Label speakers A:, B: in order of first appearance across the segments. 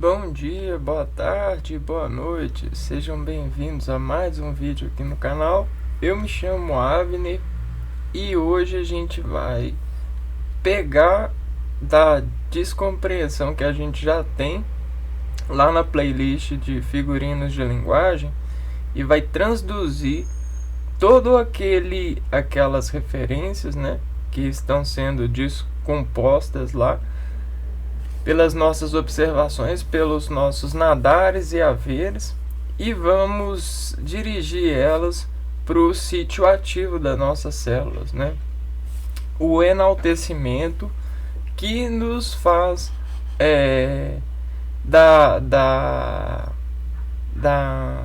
A: Bom dia, boa tarde, boa noite, sejam bem-vindos a mais um vídeo aqui no canal. Eu me chamo Avner e hoje a gente vai pegar da descompreensão que a gente já tem lá na playlist de figurinos de linguagem e vai transduzir todo aquelas referências, né, que estão sendo descompostas lá pelas nossas observações, pelos nossos nadares e haveres, e vamos dirigir elas para o sítio ativo das nossas células, né? O enaltecimento que nos faz da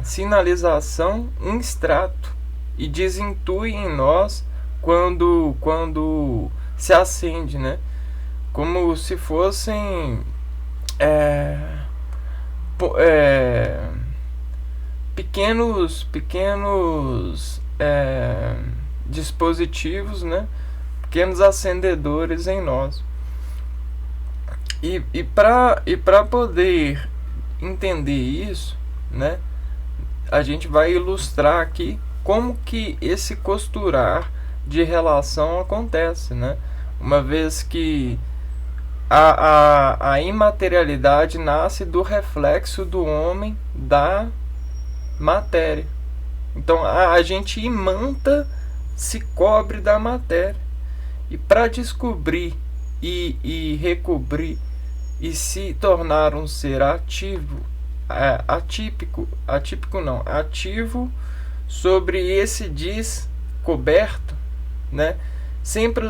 A: sinalização um extrato e desintui em nós quando se acende, né? Como se fossem pequenos dispositivos, né? Pequenos acendedores em nós. E para poder entender isso, né? A gente vai ilustrar aqui como que esse costurar de relação acontece, né? Uma vez que a imaterialidade nasce do reflexo do homem da matéria. Então a gente imanta, se cobre da matéria. E para descobrir e recobrir e se tornar um ser ativo, ativo sobre esse descoberto, né? Sempre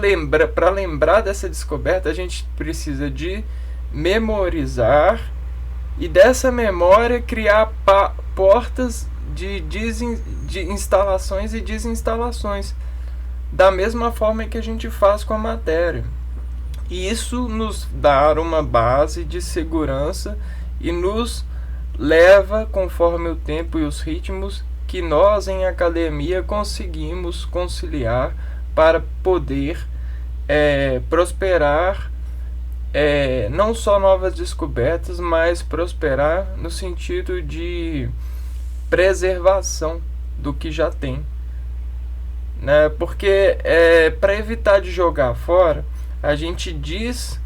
A: para lembrar dessa descoberta, a gente precisa de memorizar e dessa memória criar portas de instalações e desinstalações, da mesma forma que a gente faz com a matéria. E isso nos dá uma base de segurança e nos leva, conforme o tempo e os ritmos que nós em academia conseguimos conciliar, para poder prosperar, não só novas descobertas, mas prosperar no sentido de preservação do que já tem, né? Porque para evitar de jogar fora, a gente diz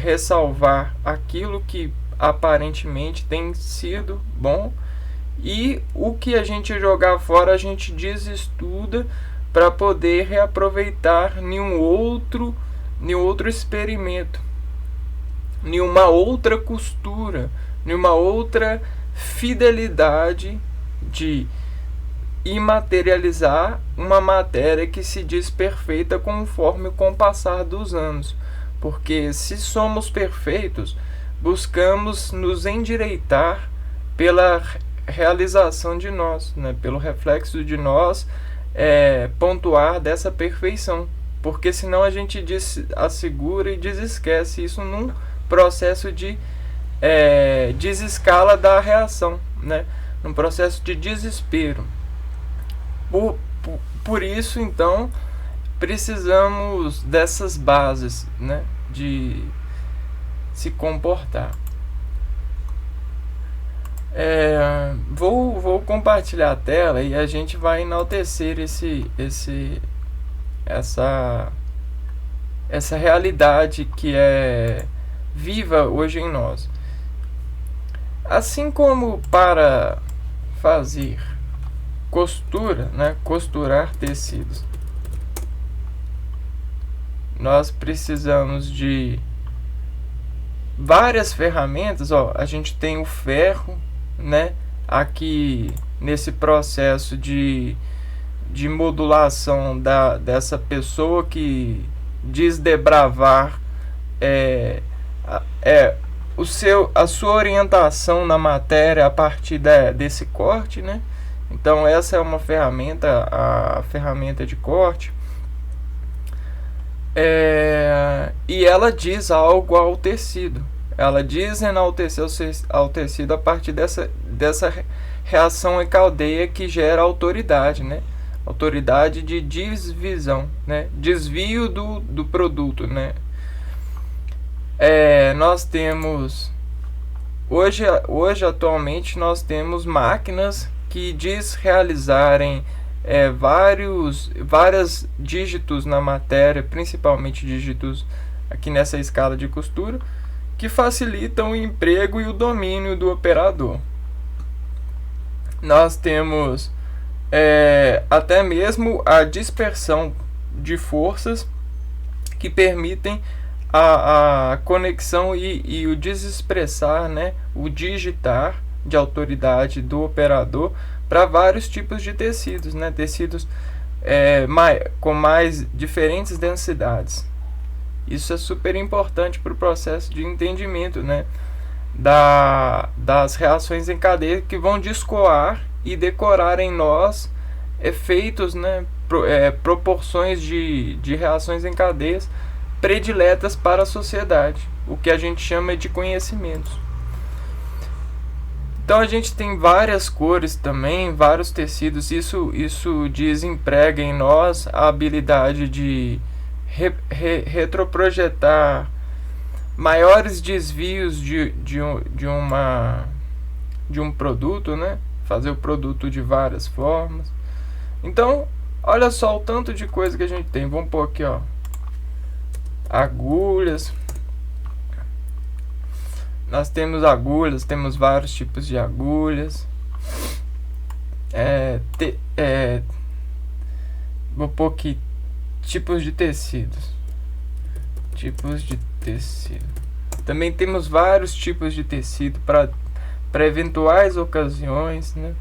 A: ressalvar aquilo que aparentemente tem sido bom, e o que a gente jogar fora a gente desestuda para poder reaproveitar nenhum outro experimento, nenhuma outra costura, nenhuma outra fidelidade de imaterializar uma matéria que se diz perfeita conforme com o passar dos anos. Porque se somos perfeitos, buscamos nos endireitar pela realização de nós, né? Pelo reflexo de nós, pontuar dessa perfeição, porque senão a gente assegura e desesquece isso num processo de desescala da reação, né? Num processo de desespero. Por isso, então, precisamos dessas bases, né? De se comportar. Vou compartilhar a tela e a gente vai enaltecer essa realidade que é viva hoje em nós. Assim como para fazer costura, né, costurar tecidos, nós precisamos de várias ferramentas. A gente tem o ferro, né, aqui nesse processo de modulação dessa pessoa que desbravar a sua orientação na matéria a partir desse corte, né? Então essa é uma ferramenta, a ferramenta de corte, e ela diz algo ao tecido. Ela diz enaltecer ao tecido a partir dessa reação em cadeia que gera autoridade, né? Autoridade de divisão, né? Desvio do produto, né? Nós temos Hoje atualmente nós temos máquinas que diz realizarem vários dígitos na matéria, principalmente dígitos aqui nessa escala de costura, que facilitam o emprego e o domínio do operador. Nós temos até mesmo a dispersão de forças que permitem a conexão e o desexpressar, né, o digitar de autoridade do operador para vários tipos de tecidos, né, tecidos com mais diferentes densidades. Isso é super importante para o processo de entendimento, né, das reações em cadeia, que vão descoar e decorar em nós efeitos, né, proporções de reações em cadeias prediletas para a sociedade, o que a gente chama de conhecimentos. Então a gente tem várias cores também, vários tecidos. Isso desemprega em nós a habilidade de retroprojetar maiores desvios de um produto, né? Fazer o produto de várias formas. Então, olha só o tanto de coisa que a gente tem. Vamos pôr aqui, ó, agulhas. Nós temos agulhas, temos vários tipos de agulhas. Vou pôr aqui tipos de tecidos. Também temos vários tipos de tecido para eventuais ocasiões, né?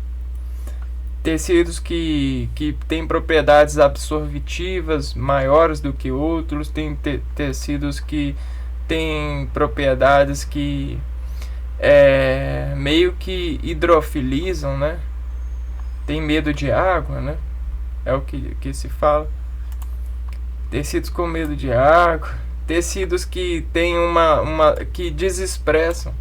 A: Tecidos que têm propriedades absorvitivas maiores do que outros. Tem tecidos que têm propriedades que meio que hidrofilizam, né? Tem medo de água, né? É o que se fala. Tecidos com medo de água. Tecidos que têm que desexpressam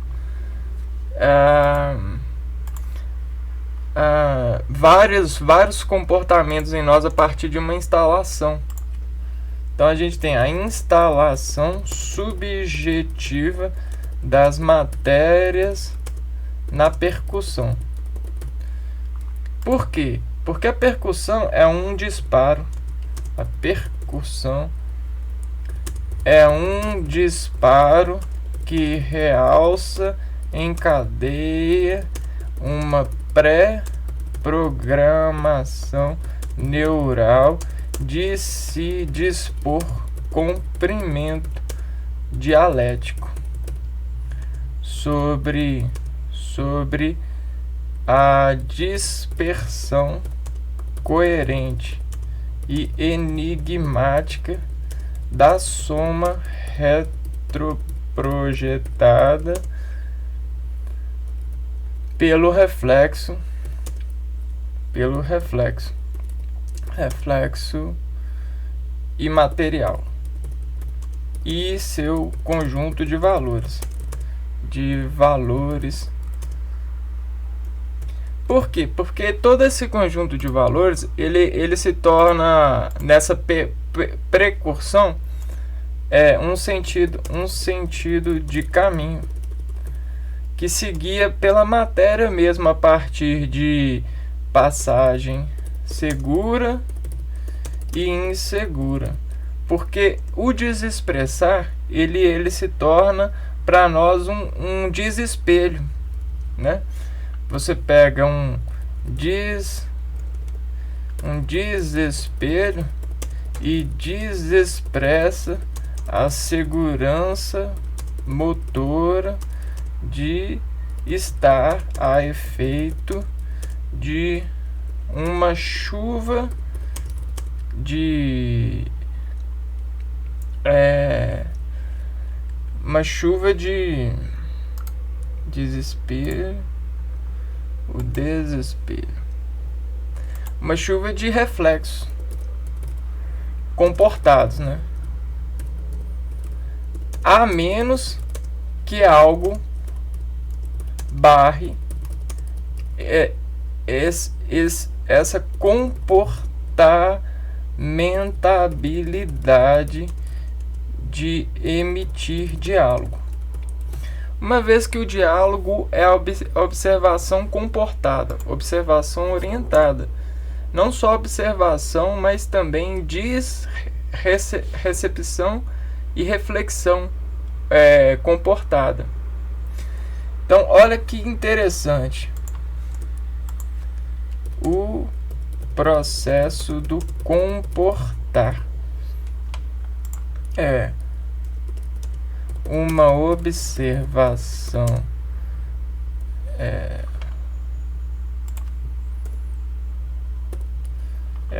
A: vários comportamentos em nós a partir de uma instalação. Então a gente tem a instalação subjetiva das matérias na percussão. Por quê? Porque a percussão é um disparo. A percussão é um disparo que realça em cadeia uma pré-programação neural de se dispor comprimento dialético sobre a dispersão coerente e enigmática da soma retroprojetada pelo reflexo imaterial e seu conjunto de valores. Por quê? Porque todo esse conjunto de valores ele se torna, nessa precursão, um sentido de caminho que seguia pela matéria mesmo, a partir de passagem segura e insegura. Porque o desexpressar ele se torna para nós um desespelho, né? Você pega um desespelho e desexpressa a segurança motora de estar a efeito de uma chuva de desespero, o desespero, uma chuva de reflexos comportados, né? A menos que algo barre essa comportamentabilidade de emitir diálogo. uma vez que o diálogo é a observação comportada, observação orientada. Não só observação, mas também recepção e reflexão comportada. Então, olha que interessante. O processo do comportar é uma observação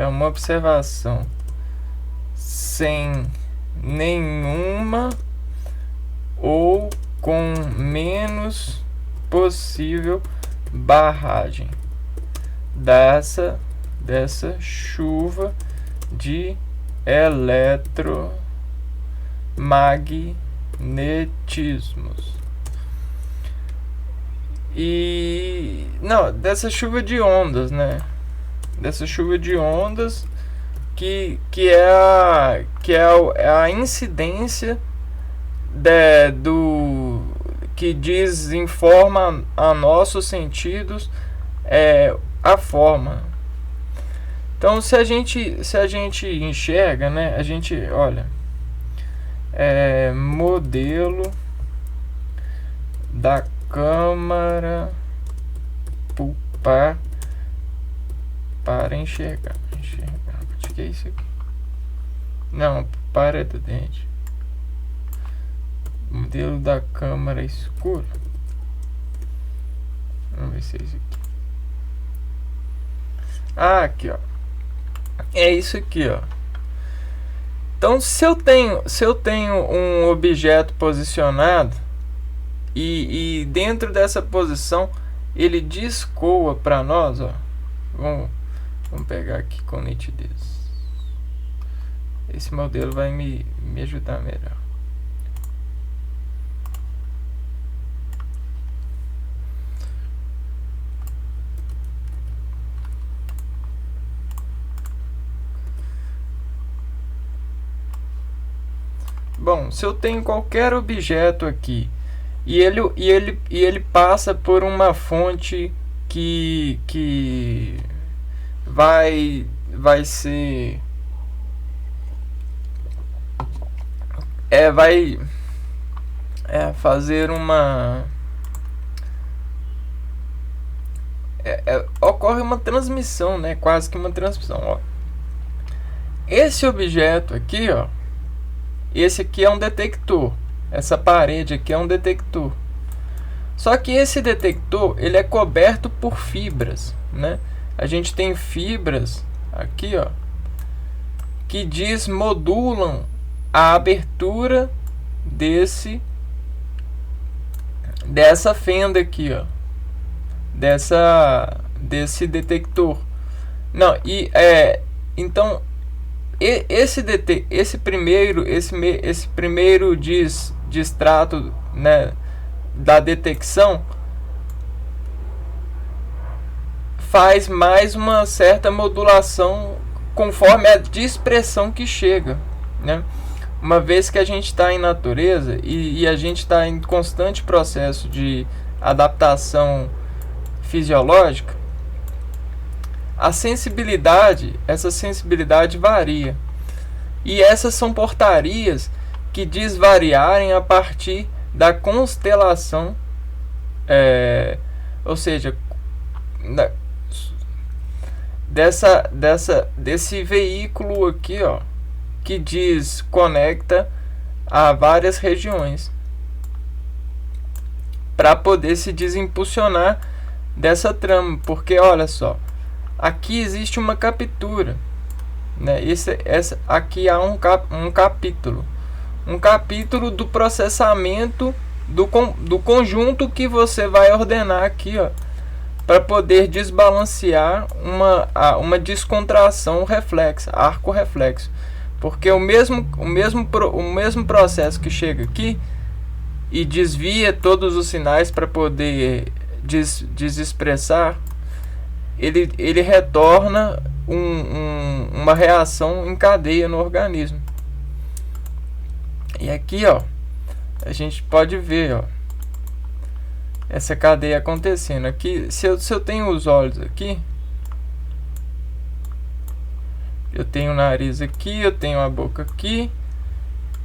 A: uma observação sem nenhuma ou com menos possível barragem dessa chuva de eletromagnetismos e não, dessa chuva de ondas, né? Dessa chuva de ondas que é a incidência que desinforma a nossos sentidos a forma. Então, se a gente enxerga, né? A gente olha modelo da câmara pulpar para enxergar. Acho que é isso aqui. Não, para do dente. Modelo da câmara escura. Vamos ver se é isso aqui. Ah, aqui, ó. É isso aqui, ó. Então, se eu tenho um objeto posicionado e dentro dessa posição ele descoa para nós, ó. Vamos pegar aqui com nitidez. Esse modelo vai me ajudar melhor. Bom, se eu tenho qualquer objeto aqui e ele passa por uma fonte que vai ser fazer uma ocorre uma transmissão, né? Quase que uma transmissão, ó. Esse objeto aqui, ó, esse aqui é um detector. Essa parede aqui é um detector. Só que esse detector, ele é coberto por fibras, né? A gente tem fibras aqui, ó, que desmodulam a abertura dessa fenda aqui, ó, desse detector. Não, então esse primeiro distrato, né, da detecção faz mais uma certa modulação conforme a dispersão que chega, né? Uma vez que a gente está em natureza e a gente está em constante processo de adaptação fisiológica, essa sensibilidade varia. E essas são portarias que desvariarem a partir da constelação, ou seja, desse veículo aqui, ó, que desconecta a várias regiões para poder se desimpulsionar dessa trama, porque olha só, aqui existe uma captura, né? Aqui há um capítulo do processamento do conjunto que você vai ordenar aqui, ó, para poder desbalancear uma descontração reflexa, arco reflexo, porque o mesmo processo que chega aqui e desvia todos os sinais para poder desexpressar, ele retorna uma reação em cadeia no organismo. E aqui, ó, a gente pode ver, ó, essa cadeia acontecendo. Aqui, se eu tenho os olhos aqui, eu tenho o nariz aqui, eu tenho a boca aqui,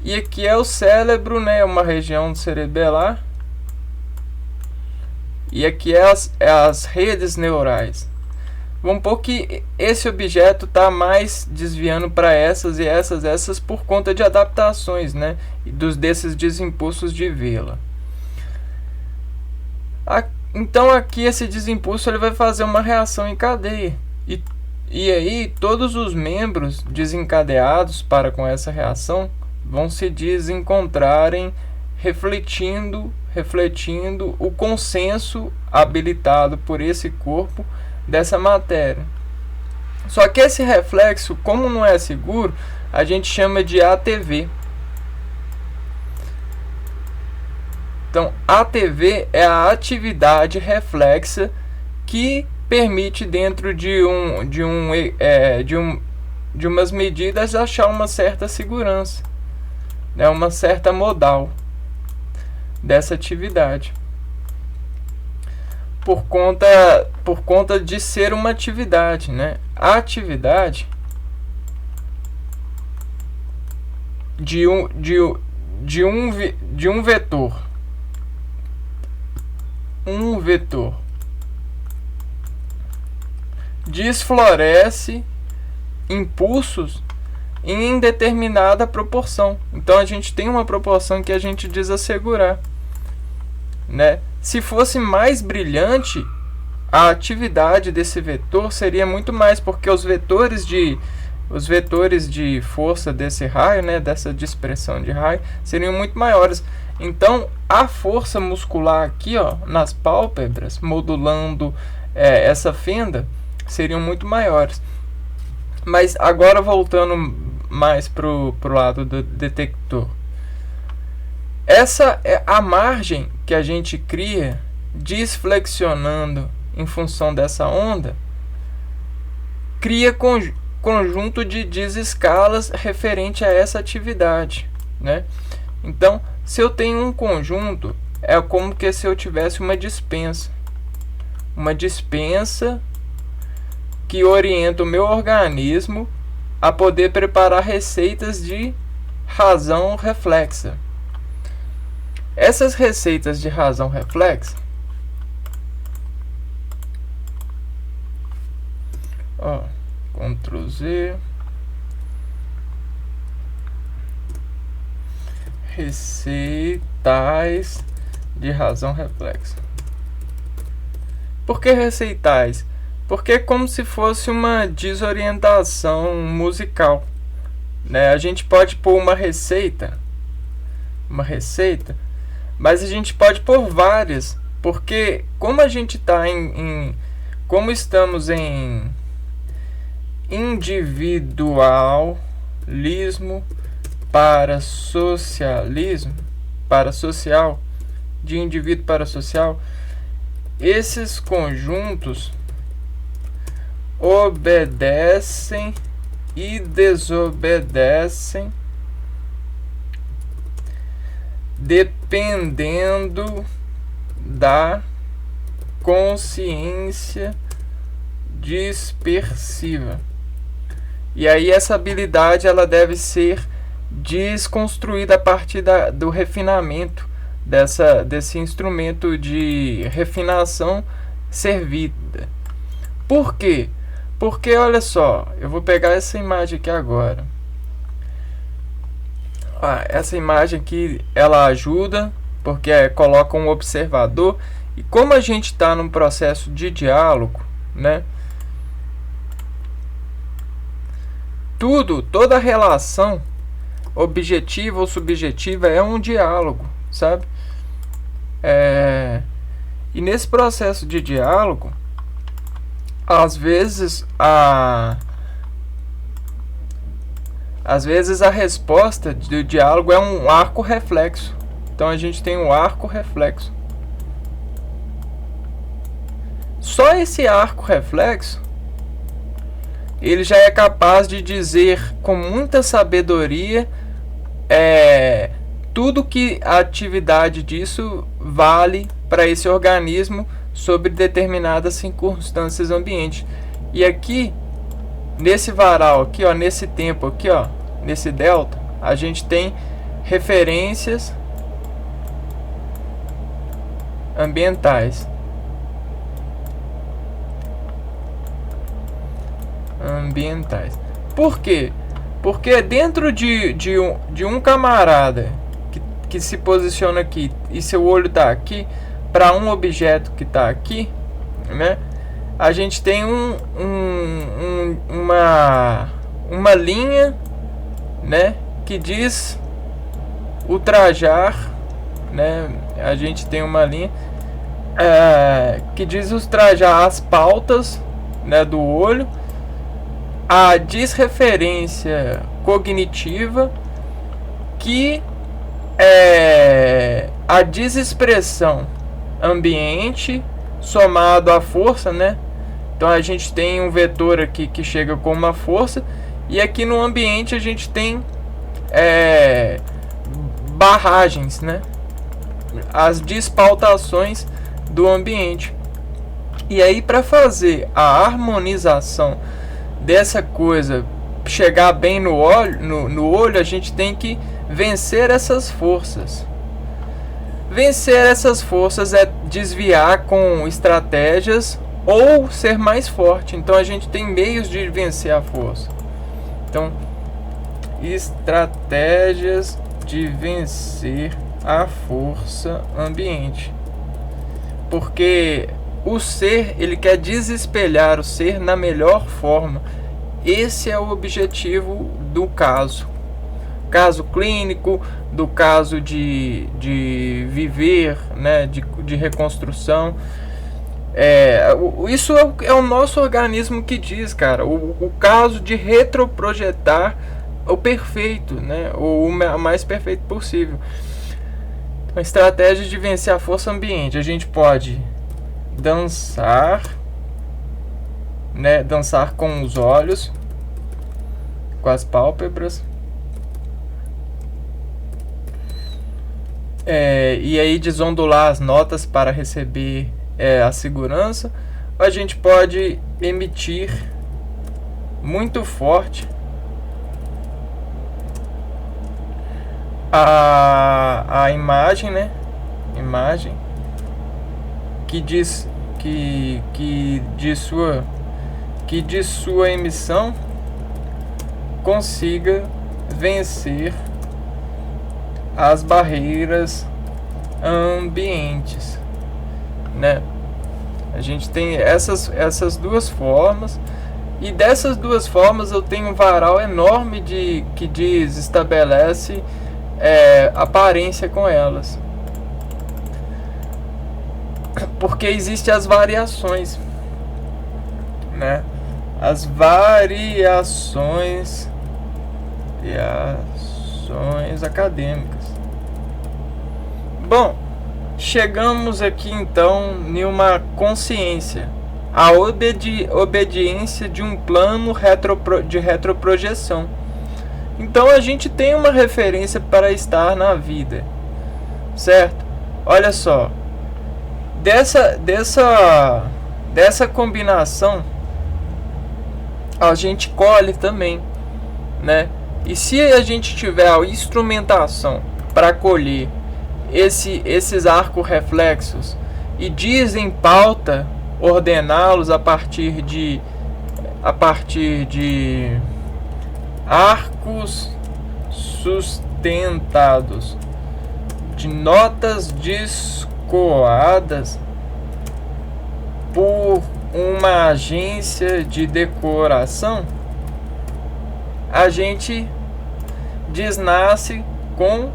A: e aqui é o cérebro, né, uma região cerebelar, e aqui é as redes neurais. Vamos supor que esse objeto está mais desviando para essas por conta de adaptações, né, desses desimpulsos de vê-la. Então aqui esse desimpulso ele vai fazer uma reação em cadeia, e aí todos os membros desencadeados para com essa reação vão se desencontrarem, refletindo o consenso habilitado por esse corpo dessa matéria. Só que esse reflexo, como não é seguro, a gente chama de ATV. Então, ATV é a atividade reflexa que permite, dentro de umas medidas, achar uma certa segurança, né, uma certa modal dessa atividade, por conta de ser uma atividade, né? A atividade de um vetor. Um vetor desfloresce impulsos em determinada proporção. Então a gente tem uma proporção que a gente diz assegurar, né? Se fosse mais brilhante, a atividade desse vetor seria muito mais, porque os vetores de força desse raio, né, dessa dispersão de raio, seriam muito maiores. Então a força muscular aqui, ó, nas pálpebras, modulando essa fenda, seriam muito maiores. Mas agora voltando mais pro lado do detector, essa é a margem que a gente cria desflexionando em função dessa onda, cria conjunto de desescalas referente a essa atividade, né? Então, se eu tenho um conjunto, é como que se eu tivesse uma dispensa que orienta o meu organismo a poder preparar receitas de razão reflexa. Essas receitas de razão reflexa, ó, Ctrl Z, receitais de razão reflexa. Por que receitais? Porque é como se fosse uma desorientação musical, né? A gente pode pôr uma receita, mas a gente pode pôr várias, porque como a gente está como estamos em individualismo para socialismo, para social, de indivíduo para social, esses conjuntos obedecem e desobedecem dependendo da consciência dispersiva. E aí essa habilidade ela deve ser desconstruída a partir do refinamento desse instrumento de refinação servida. Por quê? Porque olha só, eu vou pegar essa imagem aqui agora. Essa imagem aqui ela ajuda porque coloca um observador, e como a gente está num processo de diálogo, né? Toda relação objetiva ou subjetiva é um diálogo, sabe? E nesse processo de diálogo, às vezes a resposta do diálogo é um arco reflexo. Então a gente tem um arco reflexo. Só esse arco reflexo ele já é capaz de dizer com muita sabedoria tudo que a atividade disso vale para esse organismo sobre determinadas circunstâncias ambientes. E aqui nesse varal aqui, ó, nesse tempo aqui, ó, nesse delta, a gente tem referências ambientais. Por quê? Porque dentro de um camarada que se posiciona aqui e seu olho está aqui, para um objeto que está aqui, né? A gente tem uma linha, né, que diz ultrajar, né? A gente tem uma linha que diz ultrajar as pautas, né, do olho, a desreferência cognitiva, que é a desexpressão ambiente somado à força, né? Então a gente tem um vetor aqui que chega com uma força, e aqui no ambiente a gente tem barragens, né? As despautações do ambiente. E aí, para fazer a harmonização dessa coisa chegar bem no olho, a gente tem que vencer essas forças. Vencer essas forças é desviar com estratégias ou ser mais forte. Então a gente tem meios de vencer a força. Então, estratégias de vencer a força ambiente. Porque o ser, ele quer desespelhar o ser na melhor forma. Esse é o objetivo do caso clínico, do caso de viver, né, de reconstrução. Isso é o nosso organismo que diz, cara, o caso de retroprojetar o perfeito, né, o mais perfeito possível. Uma estratégia de vencer a força ambiente. A gente pode dançar, né, dançar com os olhos, com as pálpebras, e aí desondular as notas para receber a segurança. Ou a gente pode emitir muito forte a imagem, né? Imagem que diz que de sua emissão consiga vencer as barreiras ambientes, né? A gente tem essas duas formas, e dessas duas formas eu tenho um varal enorme que estabelece aparência com elas, porque existem as variações, né? As variações acadêmicas. Bom, chegamos aqui então em uma consciência, a obediência de um plano de retroprojeção. Então a gente tem uma referência para estar na vida, certo? Olha só, dessa combinação a gente colhe também, né? E se a gente tiver a instrumentação para colher esses arcos reflexos e dizem pauta, ordená-los a partir de arcos sustentados de notas descoadas por uma agência de decoração, a gente desnasce com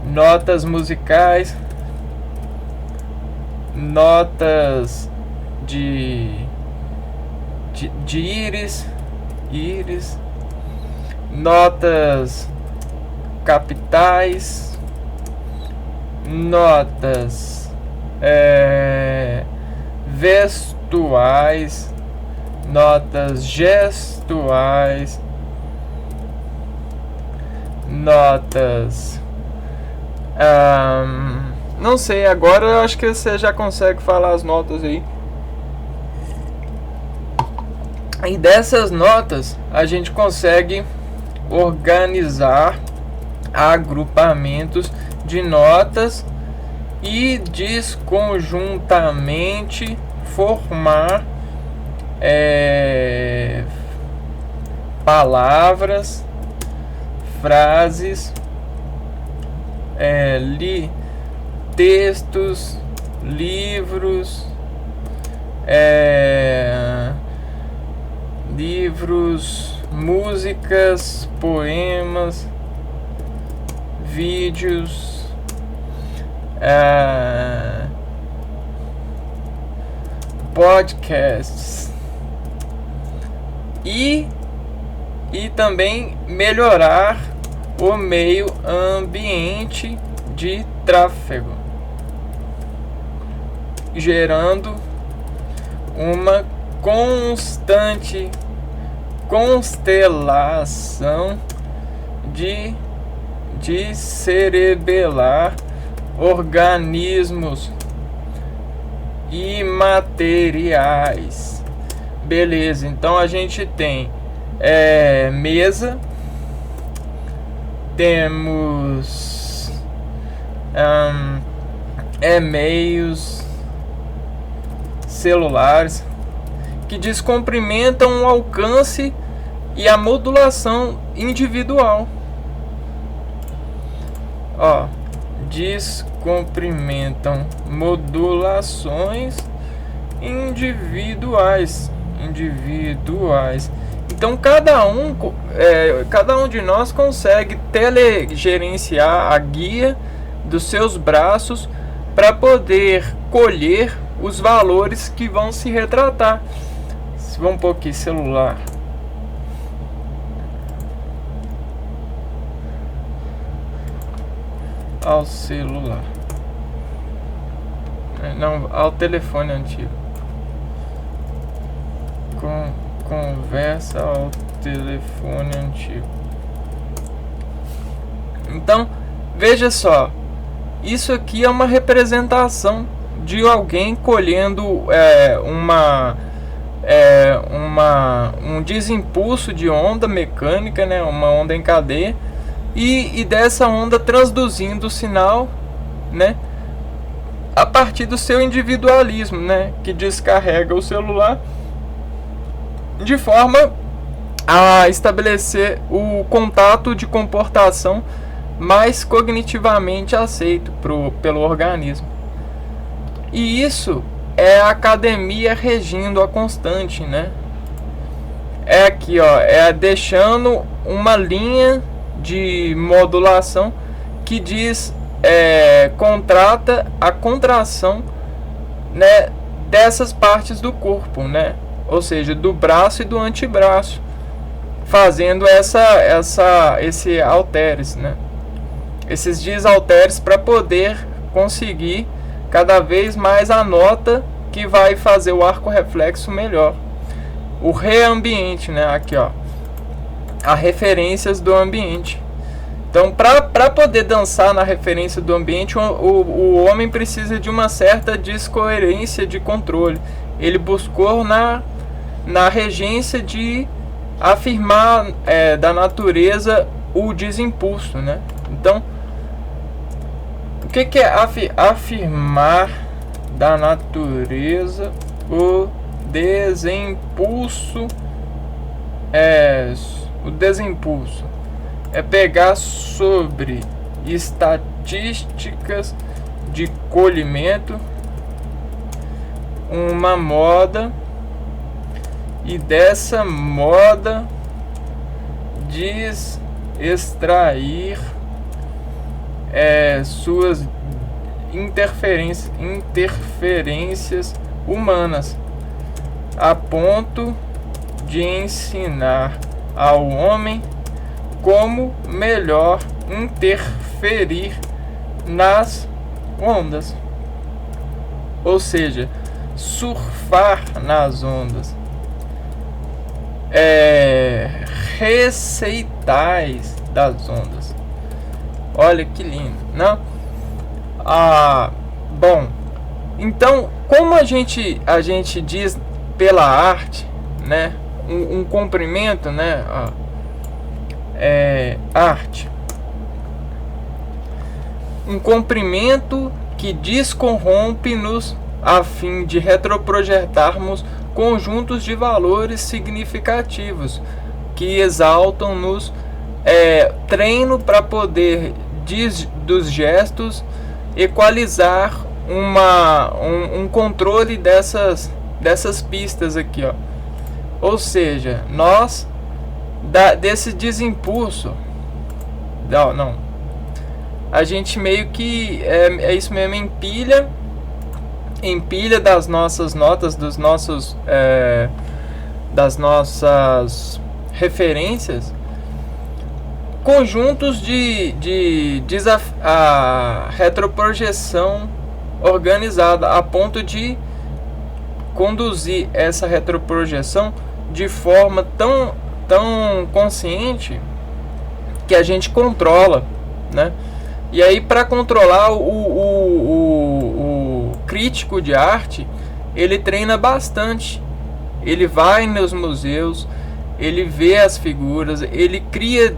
A: notas musicais, notas de íris, notas capitais, notas vestuais, notas gestuais, notas Não sei, agora eu acho que você já consegue falar as notas aí. E dessas notas a gente consegue organizar agrupamentos de notas e desconjuntamente formar palavras, frases, textos, livros, músicas, poemas, vídeos, podcasts e também melhorar o meio ambiente de tráfego, gerando uma constante constelação de cerebelar organismos imateriais. Beleza, então a gente tem mesa, temos e-mails, celulares, que descumprimentam o alcance e a modulação individual. Descumprimentam modulações individuais. Então cada um de nós consegue telegerenciar a guia dos seus braços para poder colher os valores que vão se retratar. Vamos pôr aqui celular. Ao celular. Não, ao telefone antigo. Conversa ao telefone antigo. Então, veja só. Isso aqui é uma representação de alguém colhendo um desimpulso de onda mecânica, né, uma onda em cadeia, e dessa onda transduzindo o sinal, né, a partir do seu individualismo, né, que descarrega o celular de forma a estabelecer o contato de comportação mais cognitivamente aceito pelo organismo. E isso é a academia regindo a constante, né? É aqui, deixando uma linha de modulação que diz contrata a contração, né, dessas partes do corpo, né? Ou seja, do braço e do antebraço, fazendo esse halteres, né? Esses desalteres para poder conseguir cada vez mais a nota que vai fazer o arco reflexo melhor. O reambiente, né? Aqui, as referências do ambiente. Então, para poder dançar na referência do ambiente, o homem precisa de uma certa descoerência de controle. Ele buscou na regência de afirmar da natureza o desimpulso, né? Então, o que é afirmar da natureza o desimpulso? O desimpulso é pegar sobre estatísticas de colhimento uma moda e dessa moda extrair suas interferências humanas, a ponto de ensinar ao homem como melhor interferir nas ondas, ou seja, surfar nas ondas. Receitais das ondas. Olha que lindo, não? Bom, então, como a gente diz pela arte, né, um comprimento, né, arte, um comprimento que descorrompe-nos a fim de retroprojetarmos conjuntos de valores significativos que exaltam-nos, treino para poder dos gestos equalizar um controle dessas pistas aqui, ó. Ou seja, nós desse desimpulso, a gente meio que é isso mesmo, empilha das nossas notas, das nossas referências, conjuntos de retroprojeção organizada, a ponto de conduzir essa retroprojeção de forma tão consciente que a gente controla, né? E aí, para controlar o crítico de arte, ele treina bastante. Ele vai nos museus, ele vê as figuras, ele cria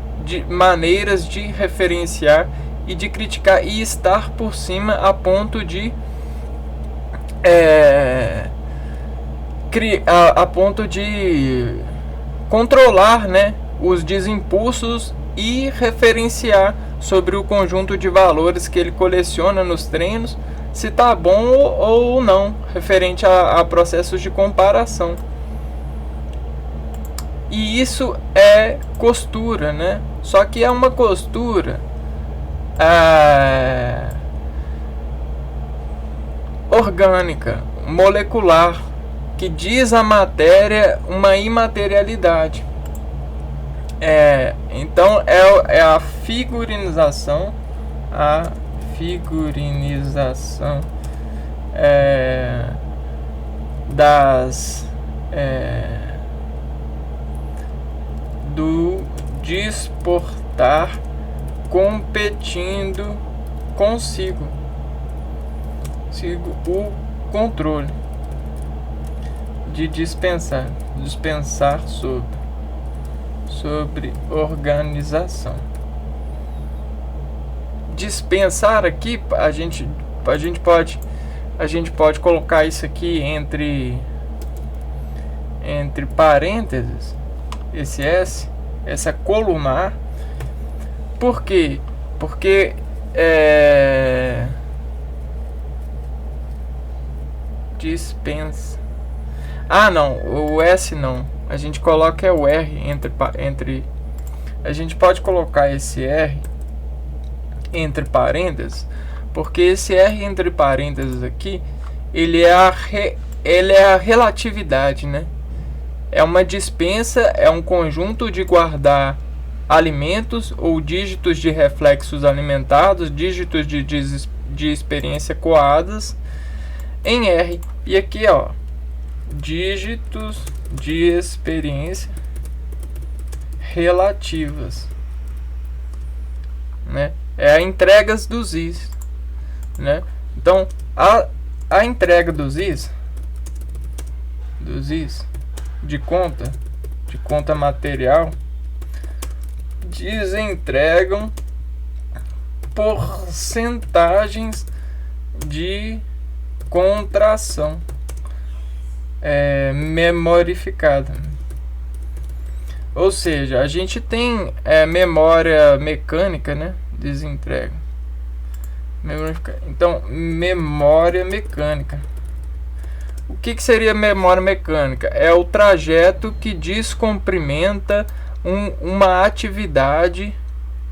A: maneiras de referenciar e de criticar e estar por cima a ponto de controlar, né, os desimpulsos e referenciar sobre o conjunto de valores que ele coleciona nos treinos, se tá bom ou não, referente a processos de comparação. E isso é costura, né? Só que é uma costura orgânica, molecular, que diz a matéria uma imaterialidade. Então é a figurinização, do disportar competindo consigo o controle de dispensar sobre organização. Dispensar aqui, a gente pode colocar isso aqui entre parênteses, esse S, essa colunar. Por quê? Porque dispensa. Não, o S não. A gente coloca o R entre. A gente pode colocar esse R entre parênteses, porque esse R entre parênteses aqui, ele é a relatividade, né? É uma dispensa, é um conjunto de guardar alimentos ou dígitos de reflexos alimentados, dígitos de experiência coadas em R. E aqui, ó, dígitos de experiência relativas, né? É a entrega dos is, né? Então a entrega dos is de conta material, desentregam porcentagens de contração memorificada. Ou seja, a gente tem memória mecânica, né? Desentrega. Então, memória mecânica. O que seria memória mecânica? É o trajeto que descomprimenta uma atividade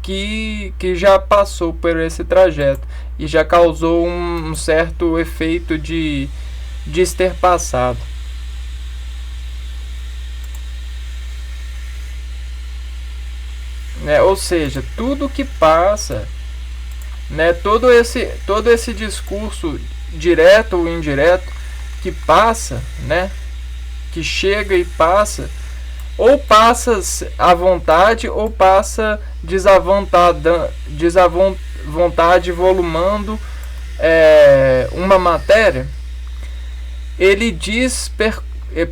A: que já passou por esse trajeto e já causou um certo efeito de ter passado. Ou seja, tudo que passa, né, todo esse discurso direto ou indireto que passa, né, que chega e passa, ou passa à vontade ou passa desavontade, volumando uma matéria, ele diz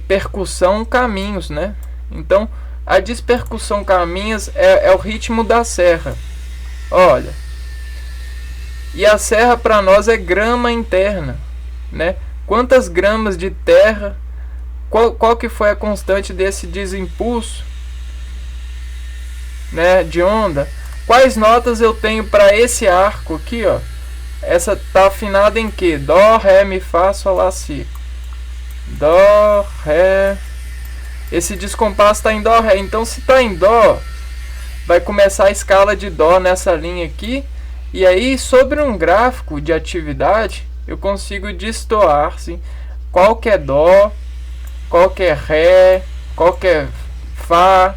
A: percussão caminhos, né? Então, a dispercussão caminhos é o ritmo da serra. Olha, e a serra para nós é grama interna, né? Quantas gramas de terra, qual que foi a constante desse desimpulso, né, de onda? Quais notas eu tenho para esse arco aqui, ó? Essa tá afinada em que? Dó, ré, mi, fá, sol, lá, si. Dó, ré. Esse descompasso está em dó, ré. Então, se está em dó, vai começar a escala de dó nessa linha aqui. E aí, sobre um gráfico de atividade, eu consigo destoar, assim, qual que é dó, qual que é ré, qual que é fá,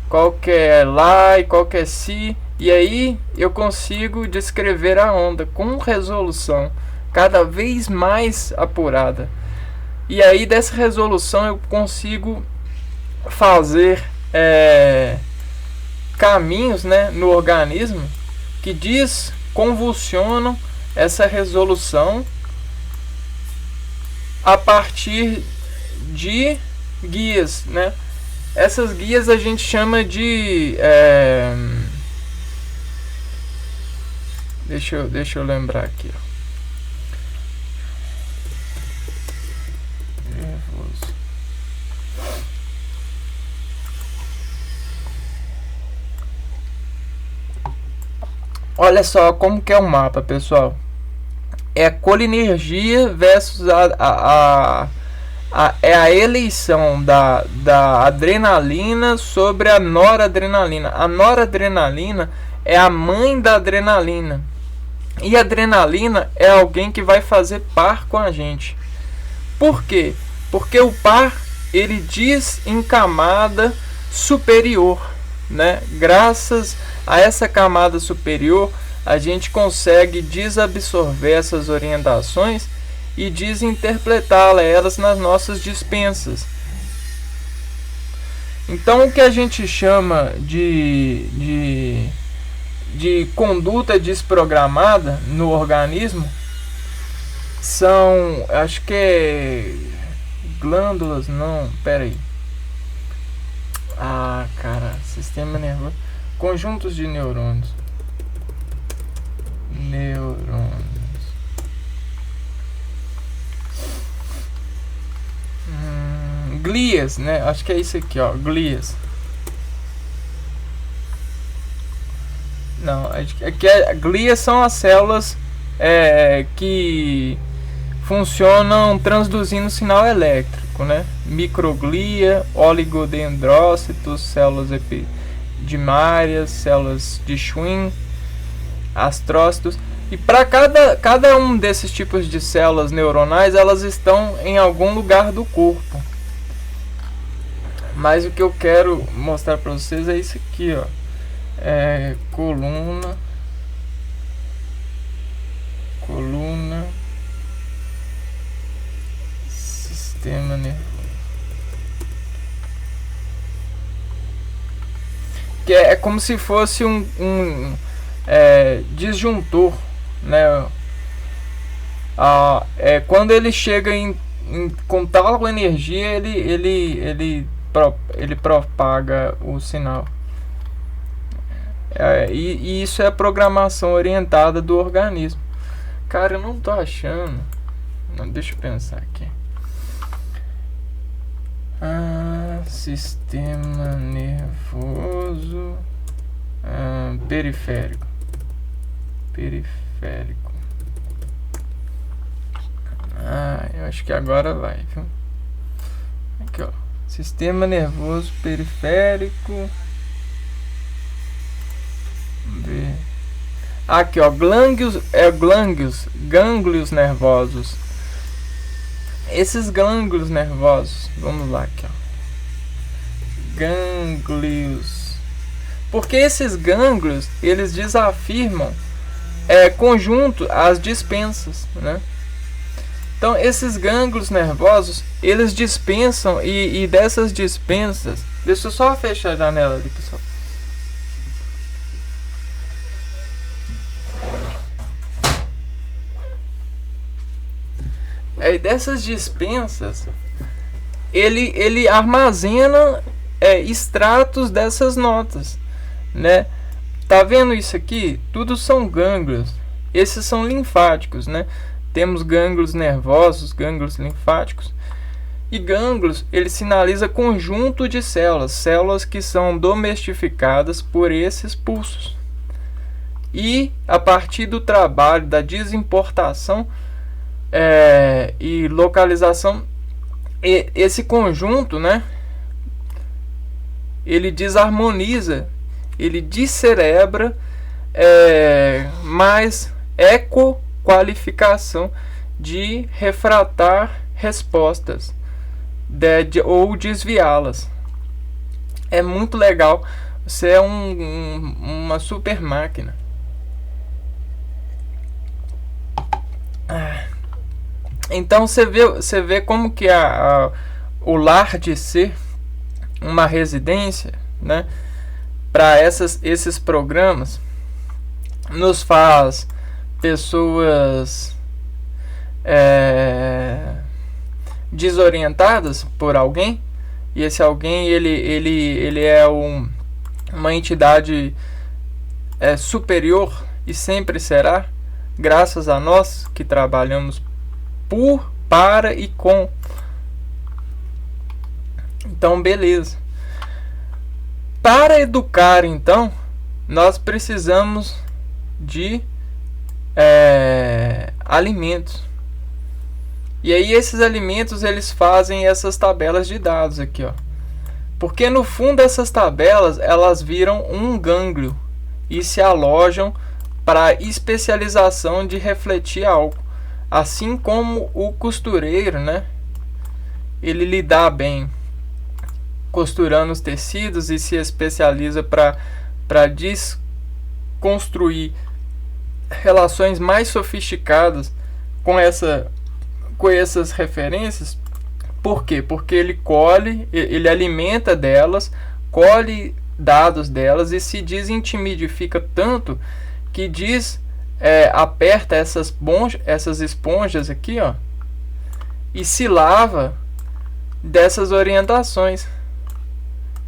A: qual que é lá e qual que é si. E aí eu consigo descrever a onda com resolução cada vez mais apurada. E aí dessa resolução eu consigo fazer caminhos, né, no organismo que convulsionam essa resolução a partir de guias, né? Essas guias a gente chama de deixa eu lembrar aqui, ó. Olha só como que é o mapa, pessoal. É colinergia versus é a eleição da adrenalina sobre a noradrenalina. A noradrenalina é a mãe da adrenalina. E a adrenalina é alguém que vai fazer par com a gente. Por quê? Porque o par, ele diz em camada superior, né? Graças a essa camada superior, a gente consegue desabsorver essas orientações e desinterpretá-las nas nossas dispensas. Então, o que a gente chama de conduta desprogramada no organismo são, acho que é glândulas, não, pera aí. Ah, cara, sistema nervoso, conjuntos de neurônios. Glias, né? Acho que é isso aqui, ó, glias. Não, glias são as células que funcionam transduzindo sinal elétrico, né? Microglia, oligodendrócitos, células epidimárias, células de Schwann, astrócitos. E para cada um desses tipos de células neuronais, elas estão em algum lugar do corpo. Mas o que eu quero mostrar para vocês é isso aqui, ó. Coluna, sistema nervoso, que é como se fosse um disjuntor, né? Quando ele chega com tal energia, ele propaga o sinal. E isso é a programação orientada do organismo. Cara, eu não tô achando. Não, deixa eu pensar aqui. Sistema nervoso periférico. Eu acho que agora vai, viu? Aqui, ó. Sistema nervoso periférico. Aqui, ó, gânglios nervosos. Esses gânglios nervosos, vamos lá aqui, ó. Gânglios. Porque esses gânglios, eles desafirmam conjunto as dispensas, né? Então, esses gânglios nervosos, eles dispensam e dessas dispensas, deixa eu só fechar a janela ali, pessoal. Aí dessas dispensas, ele armazena extratos dessas notas, né? Tá vendo isso aqui? Tudo são gânglios. Esses são linfáticos, né? Temos gânglios nervosos, gânglios linfáticos. E gânglios, ele sinaliza conjunto de células, células que são domesticadas por esses pulsos. E a partir do trabalho da desimportação e localização, esse conjunto, né, ele desarmoniza, ele descerebra, mais ecoqualificação de refratar respostas ou desviá-las. É muito legal. Você é uma super máquina. Então você vê como que o lar de ser uma residência, né, para esses programas nos faz pessoas desorientadas por alguém, e esse alguém ele é uma entidade superior e sempre será, graças a nós que trabalhamos por, para e com. Então, beleza. Para educar, então, nós precisamos de alimentos. E aí esses alimentos, eles fazem essas tabelas de dados aqui, ó. Porque no fundo essas tabelas, elas viram um gânglio e se alojam para especialização de refletir algo. Assim como o costureiro, né, ele lida bem costurando os tecidos e se especializa para desconstruir relações mais sofisticadas com essas referências. Por quê? Porque ele alimenta delas, colhe dados delas e se desintimidifica tanto que aperta essas esponjas aqui, ó, e se lava dessas orientações,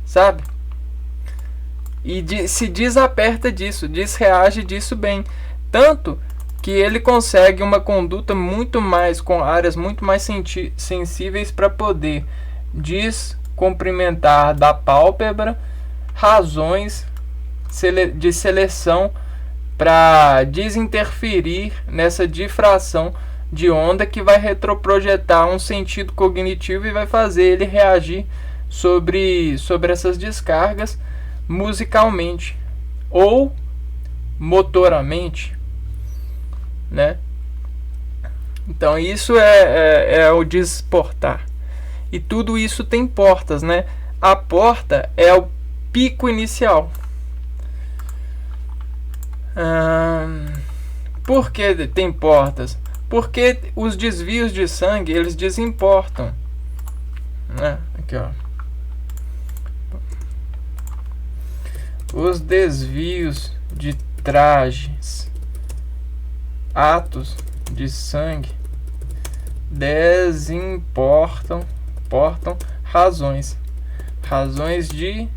A: sabe? E se desaperta disso, desreage disso bem, tanto que ele consegue uma conduta com áreas muito mais sensíveis para poder descomprimentar da pálpebra razões de seleção para desinterferir nessa difração de onda que vai retroprojetar um sentido cognitivo e vai fazer ele reagir sobre essas descargas musicalmente ou motoramente, né? Então isso é o desportar. E tudo isso tem portas, né? A porta é o pico inicial. Por que tem portas? Porque os desvios de sangue, eles desimportam, né? Aqui, ó. Os desvios de trajes, atos de sangue, desimportam razões de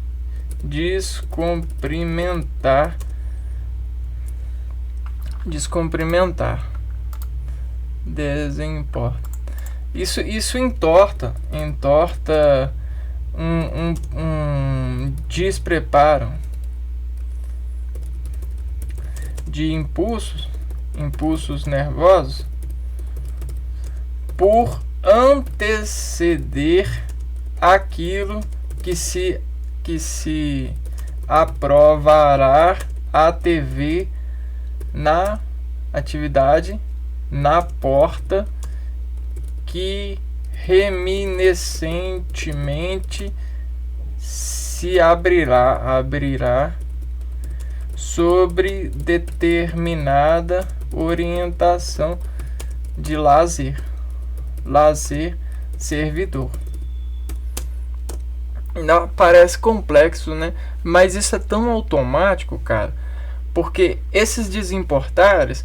A: descomprimentar, desimporta. Isso entorta um despreparo de impulsos nervosos por anteceder aquilo que se aprovará a TV na atividade na porta que reminiscentemente se abrirá sobre determinada orientação de lazer servidor. Não, parece complexo, né? Mas isso é tão automático, cara, porque esses desimportares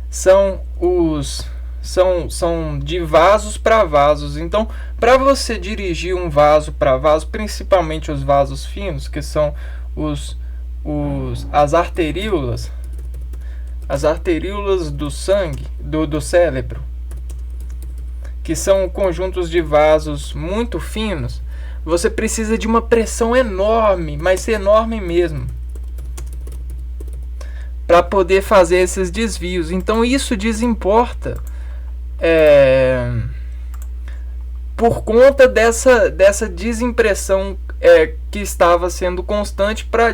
A: são os são de vasos para vasos. Então, para você dirigir um vaso para vaso, principalmente os vasos finos, que são as arteríolas do sangue, do cérebro, que são conjuntos de vasos muito finos, você precisa de uma pressão enorme, mas enorme mesmo, para poder fazer esses desvios. Então isso desimporta por conta dessa desimpressão que estava sendo constante, para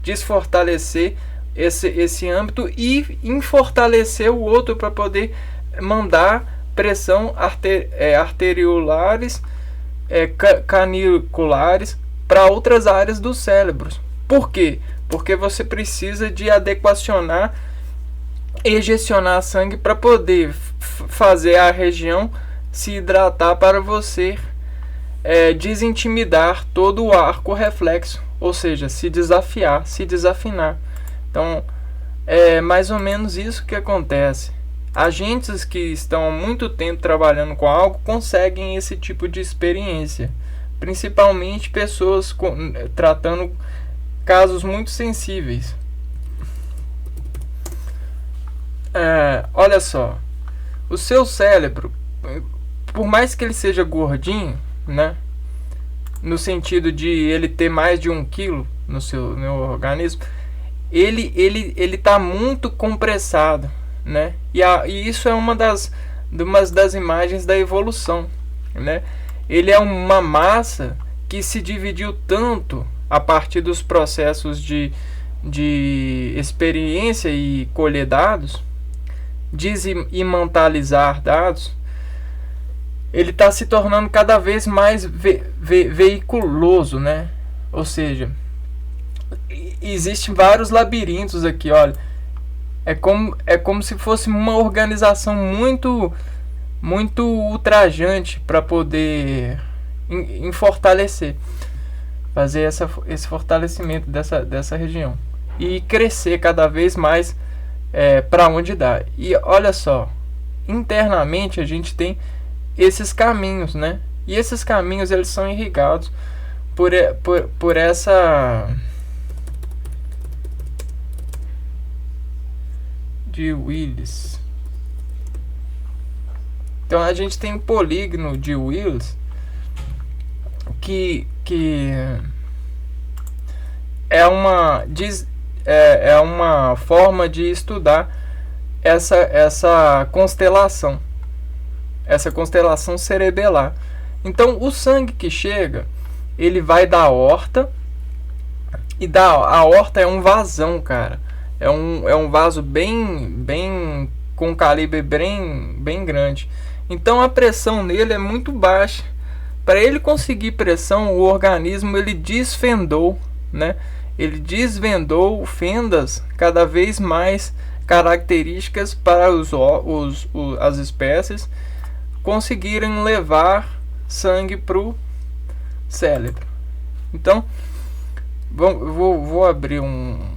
A: desfortalecer esse âmbito e fortalecer o outro, para poder mandar pressão arteriolares, caniculares para outras áreas do cérebro. Por quê? Porque você precisa de adequacionar, ejecionar sangue para poder fazer a região se hidratar, para você desintimidar todo o arco reflexo, ou seja, se desafinar. Então é mais ou menos isso que acontece. Agentes que estão há muito tempo trabalhando com algo conseguem esse tipo de experiência, principalmente pessoas tratando casos muito sensíveis. Olha só, o seu cérebro, por mais que ele seja gordinho, né, no sentido de ele ter mais de 1 quilo no organismo, ele tá muito compressado, né? E isso é uma das imagens da evolução, né? Ele é uma massa que se dividiu tanto a partir dos processos de experiência e colher dados, imantalizar dados. Ele está se tornando cada vez mais veiculoso, né? Ou seja, existem vários labirintos aqui, olha. É como se fosse uma organização muito ultrajante para poder fortalecer, fazer esse fortalecimento dessa região e crescer cada vez mais para onde dá. E olha só, internamente a gente tem esses caminhos, né? E esses caminhos, eles são irrigados por essa de Willis. Então a gente tem o polígono de Willis, que é uma forma de estudar essa constelação cerebelar. Então o sangue que chega, ele vai da aorta, e a aorta é um vasão, cara. É um vaso bem com calibre bem grande. Então a pressão nele é muito baixa. Para ele conseguir pressão, o organismo ele desfendou, né? Ele desvendou fendas cada vez mais características para as espécies conseguirem levar sangue para o cérebro. Então vou abrir um...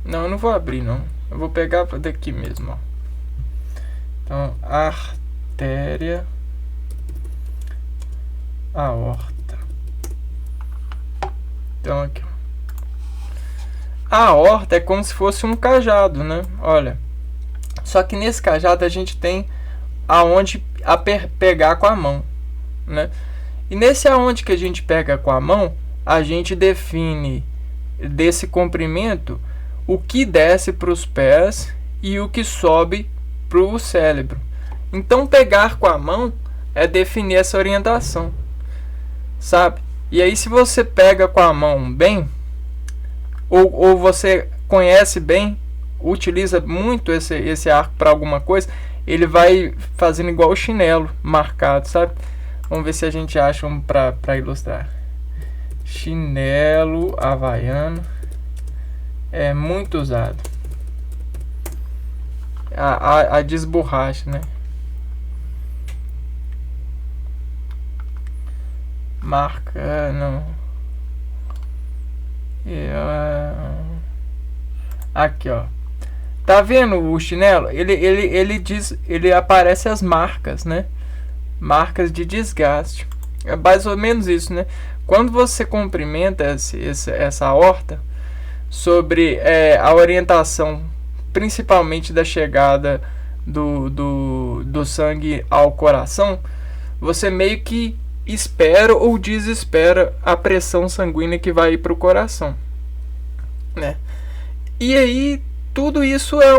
A: Não, eu não vou abrir não. Eu vou pegar daqui mesmo, ó. Então, artéria aorta. Então aqui, a aorta é como se fosse um cajado, né? Olha. Só que nesse cajado a gente tem aonde pegar com a mão, né? E nesse aonde que a gente pega com a mão, a gente define desse comprimento o que desce para os pés e o que sobe para o cérebro. Então pegar com a mão é definir essa orientação, sabe? E aí se você pega com a mão bem, ou você conhece bem, utiliza muito esse arco para alguma coisa, ele vai fazendo igual o chinelo marcado, sabe? Vamos ver se a gente acha um para ilustrar. Chinelo havaiano é muito usado. A desborracha, né? Marca, não. Aqui, ó. Tá vendo o chinelo? Ele diz, ele aparece as marcas, né? Marcas de desgaste. É mais ou menos isso, né? Quando você cumprimenta essa horta sobre a orientação, principalmente da chegada do sangue ao coração, você meio que espera ou desespera a pressão sanguínea que vai ir para o coração, né? E aí tudo isso é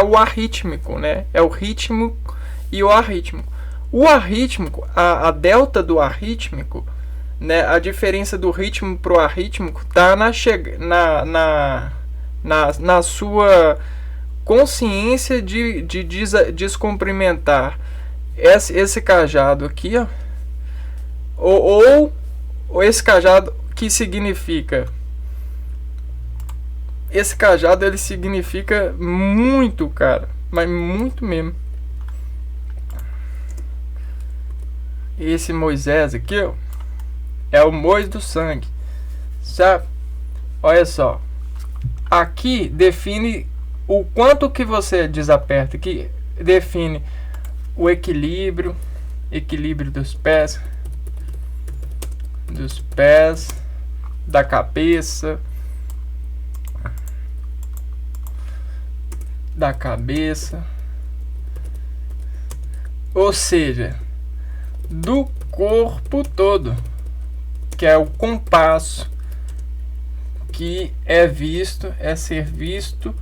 A: o arrítmico, né? É o ritmo e o arrítmico. O arrítmico, a delta do arrítmico, né? A diferença do ritmo pro arrítmico tá na sua consciência de descumprimentar esse cajado aqui, ó, ou esse cajado que significa, esse cajado ele significa muito, cara, mas muito mesmo. Esse Moisés aqui, ó, é o Moisés do sangue, sabe? Olha só, aqui define o quanto que você desaperta, aqui define o equilíbrio dos pés, da cabeça, ou seja, do corpo todo, que é o compasso que é ser visto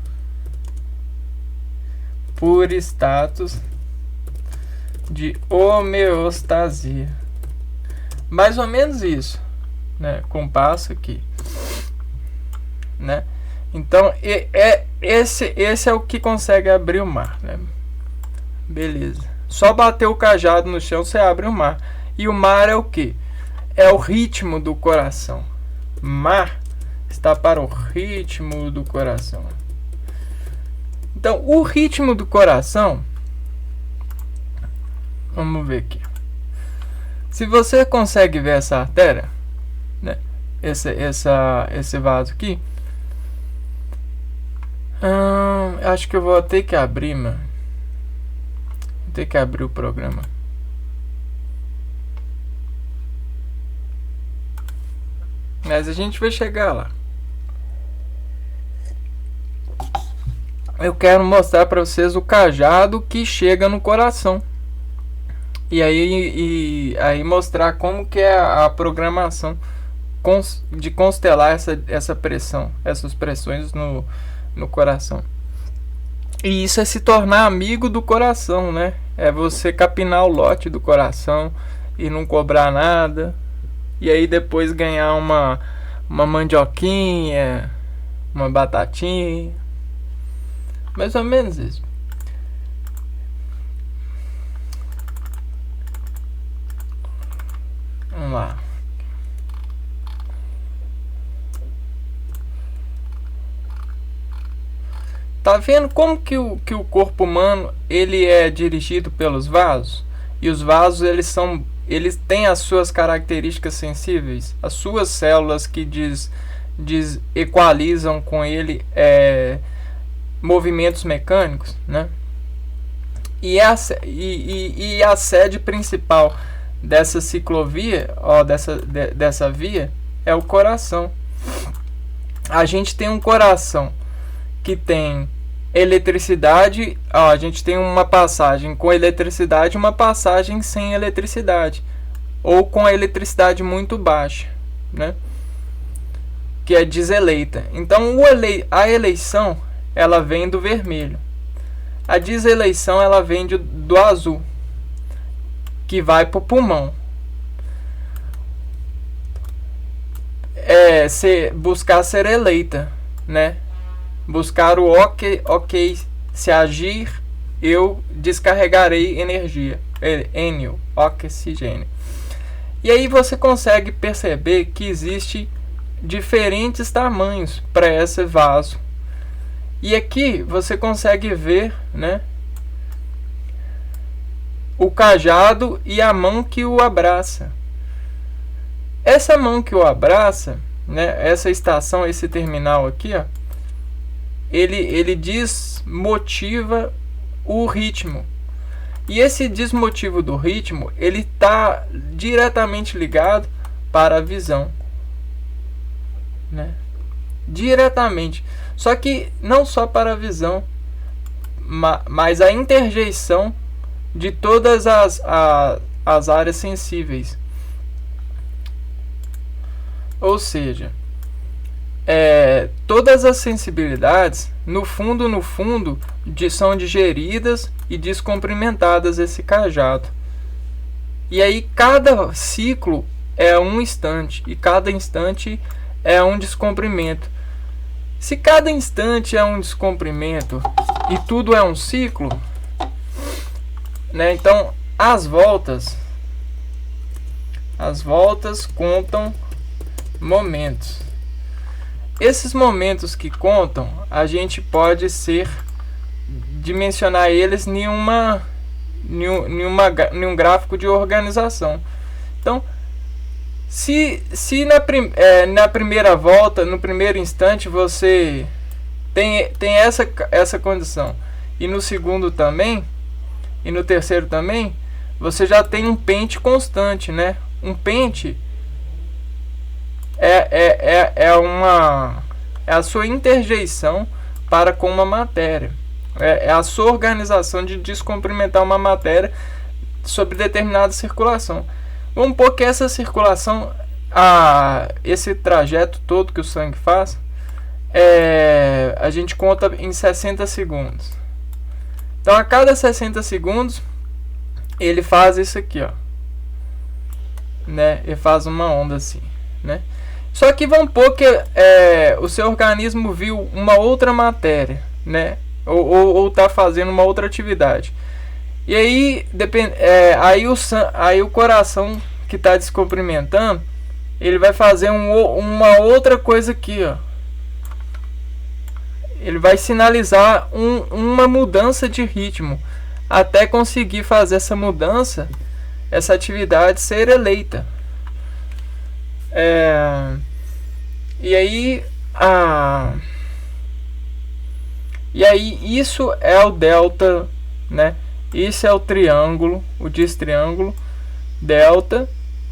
A: por status de homeostasia. Mais ou menos isso, né? Compasso aqui, né? Então esse é o que consegue abrir o mar, né? Beleza. Só bater o cajado no chão você abre o mar. E o mar é o que? É o ritmo do coração. Mar está para o ritmo do coração. Então o ritmo do coração, vamos ver aqui. Se você consegue ver essa artéria, né? Esse vaso aqui, acho que eu vou ter que abrir, mano. Vou ter que abrir o programa. Mas a gente vai chegar lá. Eu quero mostrar para vocês o cajado que chega no coração. E aí mostrar como que é a programação de constelar essa pressão, essas pressões no coração. E isso é se tornar amigo do coração, né? É você capinar o lote do coração e não cobrar nada. E aí depois ganhar uma mandioquinha, uma batatinha. Mais ou menos isso. Vamos lá. Tá vendo como que o corpo humano ele é dirigido pelos vasos? E os vasos eles têm as suas características sensíveis, as suas células que equalizam com ele movimentos mecânicos, né? E a sede principal dessa ciclovia, dessa via, é o coração. A gente tem um coração que tem eletricidade, a gente tem uma passagem com eletricidade e uma passagem sem eletricidade, ou com a eletricidade muito baixa, né? Que é deseleita. Então a eleição ela vem do vermelho, a deseleição ela vem do azul, que vai para o pulmão. Buscar ser eleita, né? Buscar o ok, se agir, eu descarregarei energia, Enio, oxigênio. E aí você consegue perceber que existe diferentes tamanhos para esse vaso. E aqui você consegue ver, né, o cajado e a mão que o abraça. Essa mão que o abraça, né, essa estação, esse terminal aqui, ó, ele desmotiva o ritmo. E esse desmotivo do ritmo, ele está diretamente ligado para a visão, né? Diretamente. Só que não só para a visão, mas a interjeição de todas as áreas sensíveis. Ou seja, todas as sensibilidades, no fundo, são digeridas e descomprimentadas esse cajado. E aí cada ciclo é um instante, e cada instante é um descomprimento. Se cada instante é um descomprimento e tudo é um ciclo, né? Então as voltas contam momentos. Esses momentos que contam, a gente pode dimensionar eles em um gráfico de organização. Então, se na primeira volta, no primeiro instante, você tem essa condição, e no segundo também, e no terceiro também, você já tem um pente constante, né? Um pente é a sua interjeição para com uma matéria. É a sua organização de descomprimentar uma matéria sobre determinada circulação. Vamos supor que essa circulação, esse trajeto todo que o sangue faz, a gente conta em 60 segundos. Então, a cada 60 segundos, ele faz isso aqui, ó, né? Ele faz uma onda assim, né? Só que vamos supor que o seu organismo viu uma outra matéria, né? Ou está fazendo uma outra atividade. E aí, aí o coração que está descomprimentando, ele vai fazer uma outra coisa aqui, ó. Ele vai sinalizar uma mudança de ritmo, até conseguir fazer essa mudança, essa atividade ser eleita. E aí isso é o delta, né? Isso é o triângulo, o distriângulo delta,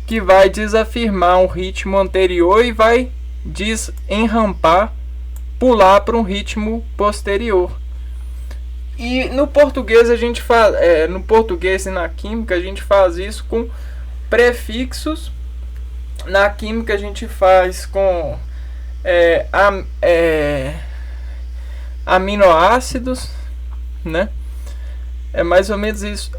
A: que vai desafirmar um ritmo anterior e vai desenrampar, pular para um ritmo posterior. E no português a gente faz, no português e na química a gente faz isso com prefixos. Na química a gente faz com aminoácidos, né? É mais ou menos isso.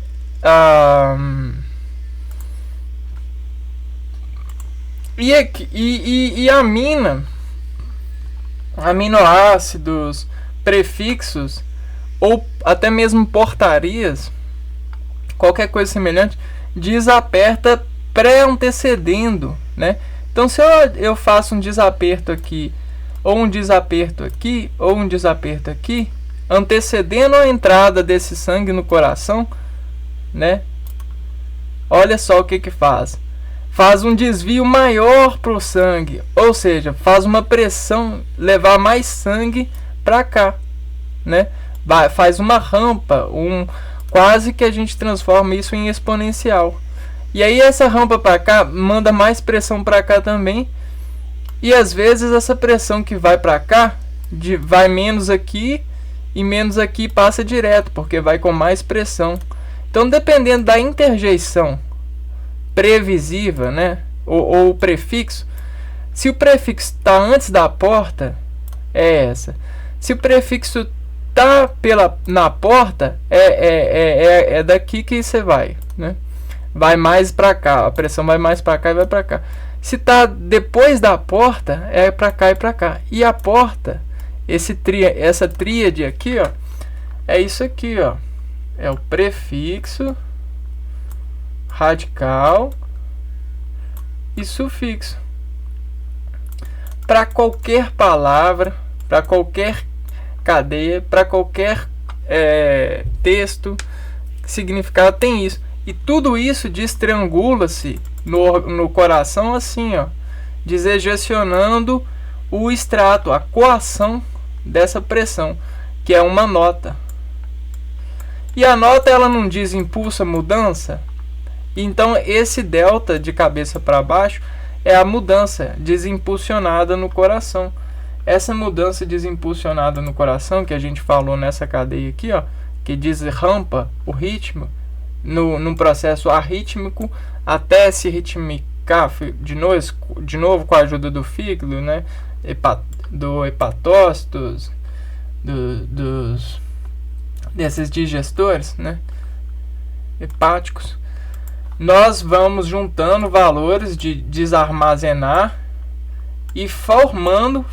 A: E aminoácidos, prefixos ou até mesmo portarias, qualquer coisa semelhante, desaperta pré-antecedendo, né? Então, se eu faço um desaperto aqui, ou um desaperto aqui, ou um desaperto aqui, antecedendo a entrada desse sangue no coração, né? Olha só o que faz. Faz um desvio maior para o sangue, ou seja, faz uma pressão, levar mais sangue para cá, né? Faz uma rampa, quase que a gente transforma isso em exponencial. E aí essa rampa para cá manda mais pressão para cá também. E às vezes essa pressão que vai para cá vai menos aqui e menos aqui, passa direto, porque vai com mais pressão. Então, dependendo da interjeição previsiva, né, ou prefixo, se o prefixo está antes da porta, é essa. Se o prefixo está na porta, é daqui que você vai, né? Vai mais para cá, a pressão vai mais para cá e vai para cá. Se está depois da porta, é para cá e para cá. E a porta, essa tríade aqui, ó, é isso aqui, ó. É o prefixo, radical e sufixo. Para qualquer palavra, para qualquer cadeia, para qualquer texto, significado tem isso. E tudo isso destriangula-se no coração assim, ó, desejecionando o extrato, a coação dessa pressão, que é uma nota. E a nota, ela não diz impulso a mudança? Então esse delta de cabeça para baixo é a mudança desimpulsionada no coração. Essa mudança desimpulsionada no coração, que a gente falou nessa cadeia aqui, ó, que desrampa o ritmo num processo arrítmico até se ritmicar de novo com a ajuda do fígado, né, do hepatócitos, desses digestores, né, hepáticos. Nós vamos juntando valores de desarmazenar e formando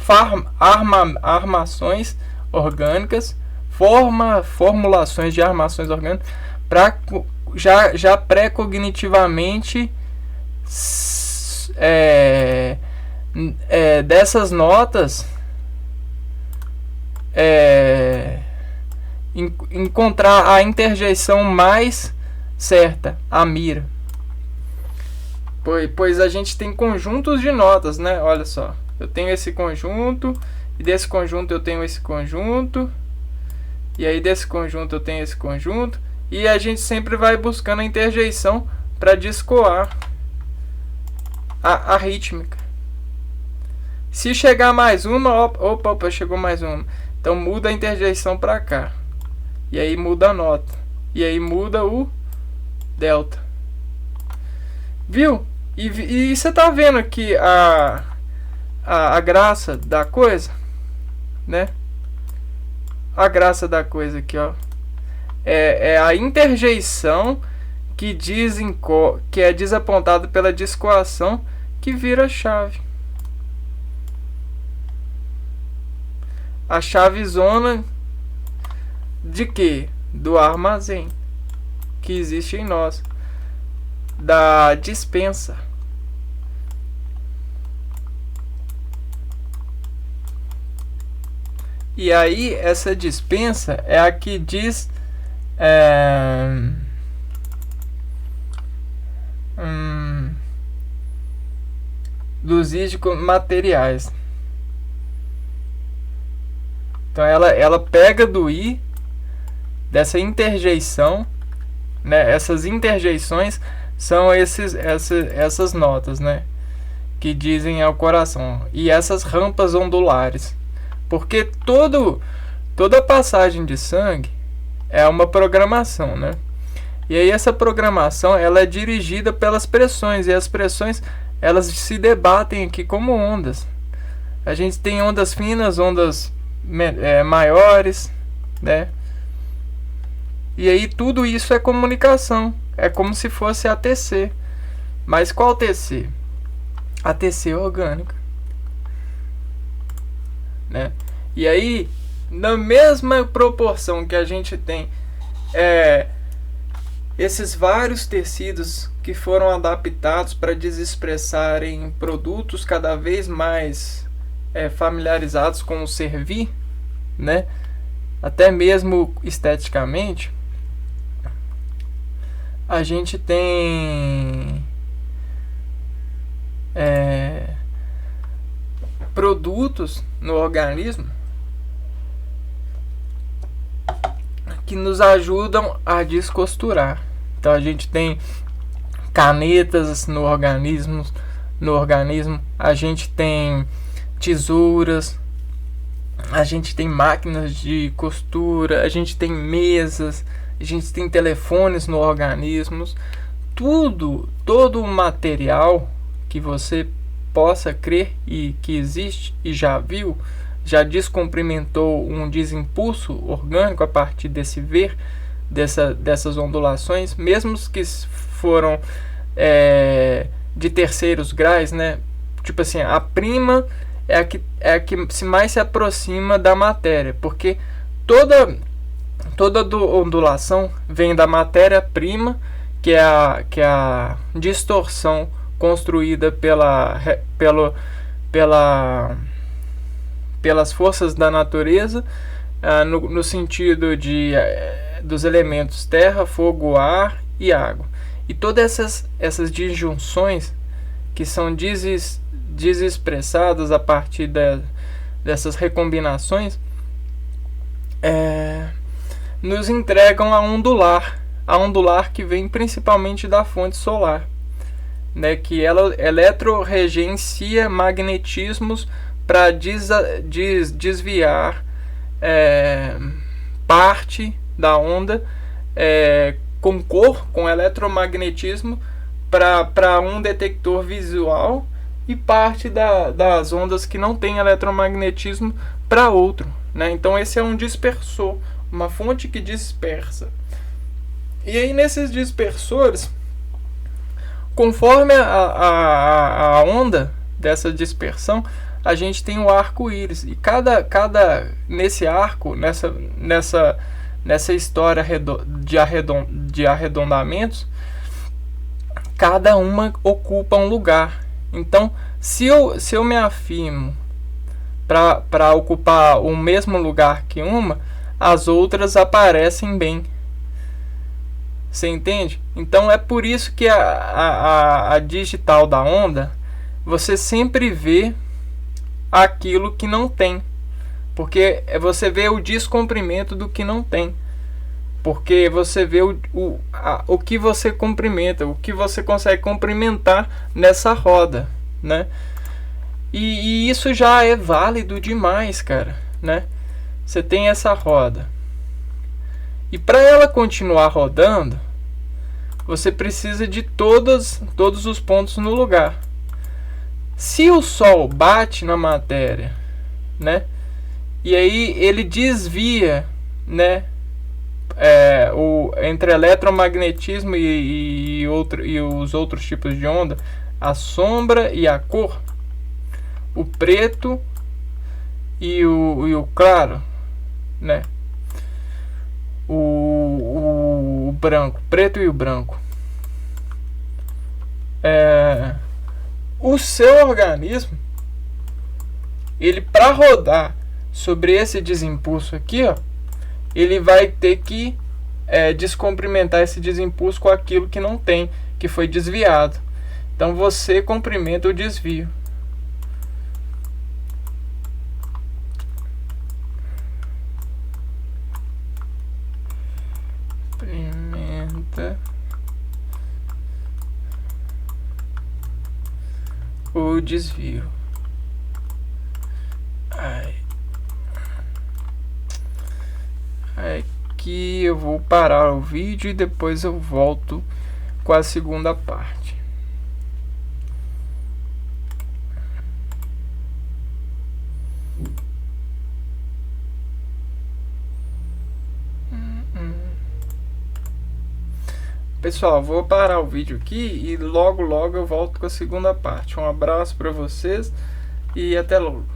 A: armações orgânicas, formulações de armações orgânicas, para já pré-cognitivamente dessas notas encontrar a interjeição mais certa, a mira. Pois a gente tem conjuntos de notas, né? Olha só, eu tenho esse conjunto, e desse conjunto eu tenho esse conjunto, e aí desse conjunto eu tenho esse conjunto, e a gente sempre vai buscando a interjeição para descoar a rítmica. Se chegar mais uma, opa, chegou mais uma, então muda a interjeição para cá, e aí muda a nota, e aí muda o delta. Viu? E você tá vendo aqui a graça da coisa, né? A graça da coisa aqui, ó, é a interjeição que é desapontada pela descoação, que vira chave. A chave zona de quê? Do armazém que existe em nós, da dispensa. E aí essa dispensa é a que diz dos ídicos materiais. Então ela pega do I, dessa interjeição, né? Essas interjeições são essas notas, né, que dizem ao coração, e essas rampas ondulares, porque toda passagem de sangue é uma programação, né? E aí essa programação, ela é dirigida pelas pressões, e as pressões, elas se debatem aqui como ondas. A gente tem ondas finas, ondas maiores, né? E aí tudo isso é comunicação. É como se fosse a TC. Mas qual TC? A TC orgânica, né? E aí, na mesma proporção que a gente tem esses vários tecidos que foram adaptados para desexpressarem produtos cada vez mais familiarizados com o servir, né? Até mesmo esteticamente, a gente tem produtos no organismo que nos ajudam a descosturar. Então a gente tem canetas no organismo, a gente tem tesouras, a gente tem máquinas de costura, a gente tem mesas, a gente tem telefones no organismo. Todo o material que você possa crer e que existe e já viu, já descumprimentou um desimpulso orgânico a partir desse dessas ondulações, mesmo que foram de terceiros graus, né? Tipo assim, a prima é a que mais se aproxima da matéria, porque toda ondulação vem da matéria-prima, que é a distorção construída pelas forças da natureza, no sentido dos elementos terra, fogo, ar e água. E todas essas disjunções que são desexpressadas a partir dessas recombinações, nos entregam a ondular que vem principalmente da fonte solar, né, que ela eletroregencia magnetismos para desviar parte da onda com eletromagnetismo para um detector visual e parte das ondas que não tem eletromagnetismo para outro, né? Então esse é um dispersor, uma fonte que dispersa. E aí nesses dispersores, conforme a onda dessa dispersão, a gente tem o arco-íris. E nesse arco, nessa história de arredondamentos, cada uma ocupa um lugar. Então, se eu me afirmo para ocupar o mesmo lugar que uma, as outras aparecem bem. Você entende? Então é por isso que a digital da onda, você sempre vê aquilo que não tem. Porque você vê o descomprimento do que não tem. Porque você vê o que você comprimenta, o que você consegue comprimentar nessa roda, né? E isso já é válido demais, cara, né? Você tem essa roda. E para ela continuar rodando, você precisa de todos os pontos no lugar. Se o Sol bate na matéria, né? E aí ele desvia, né? Entre eletromagnetismo e os outros tipos de onda, a sombra e a cor, o preto e o claro, né? O branco, preto e o branco. O seu organismo, ele para rodar sobre esse desimpulso aqui, ó, ele vai ter que descomprimentar esse desimpulso com aquilo que não tem, que foi desviado. Então você comprimenta o desvio. Comprimenta o desvio. Aqui eu vou parar o vídeo e depois eu volto com a segunda parte. Pessoal, vou parar o vídeo aqui e logo eu volto com a segunda parte. Um abraço para vocês e até logo.